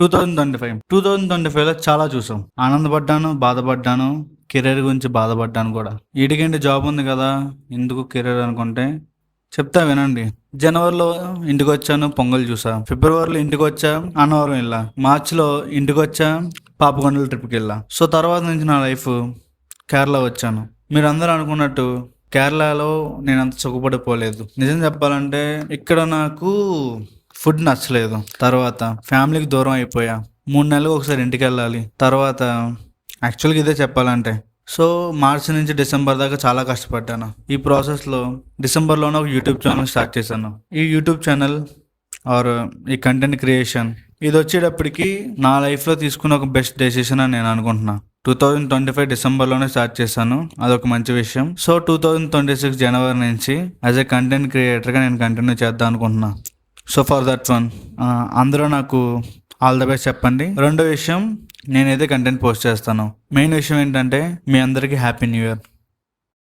2025లో చాలా చూసాం. ఆనందపడ్డాను, బాధపడ్డాను, కెరీర్ గురించి బాధపడ్డాను కూడా. ఈడికేంటి జాబ్ ఉంది కదా, ఎందుకు కెరీర్ అనుకుంటే చెప్తా వినండి. జనవరిలో ఇంటికి వచ్చాను, పొంగల్ చూసా. ఫిబ్రవరిలో ఇంటికి వచ్చా, అన్నవరం వెళ్ళా. మార్చిలో ఇంటికి వచ్చా, పాపకొండల ట్రిప్కి వెళ్ళా. సో తర్వాత నుంచి నా లైఫ్ కేరళ వచ్చాను. మీరు అందరూ అనుకున్నట్టు కేరళలో నేను అంత సుఖపడిపోలేదు. నిజం చెప్పాలంటే ఇక్కడ నాకు ఫుడ్ నచ్చలేదు. తర్వాత ఫ్యామిలీకి దూరం అయిపోయా. 3 నెలలకు ఒకసారి ఇంటికి వెళ్ళాలి. తర్వాత యాక్చువల్గా ఇదే చెప్పాలంటే, సో మార్చి నుంచి డిసెంబర్ దాకా చాలా కష్టపడ్డాను. ఈ ప్రాసెస్లో డిసెంబర్లోనే ఒక యూట్యూబ్ ఛానల్ స్టార్ట్ చేశాను. ఈ యూట్యూబ్ ఛానల్ ఆర్ ఈ కంటెంట్ క్రియేషన్ ఇది వచ్చేటప్పటికి నా లైఫ్లో తీసుకున్న ఒక బెస్ట్ డెసిషన్ అని నేను అనుకుంటున్నా. 2025 డిసెంబర్లోనే స్టార్ట్ చేశాను, అదొక మంచి విషయం. సో 2026 జనవరి నుంచి యాజ్ ఎ కంటెంట్ క్రియేటర్గా నేను కంటిన్యూ చేద్దాం అనుకుంటున్నా. సో ఫర్ దట్ వన్ అందరూ నాకు ఆల్ ద బెస్ట్ చెప్పండి. రెండో విషయం, నేనైతే కంటెంట్ పోస్ట్ చేస్తాను. మెయిన్ విషయం ఏంటంటే మీ అందరికీ హ్యాపీ న్యూ ఇయర్.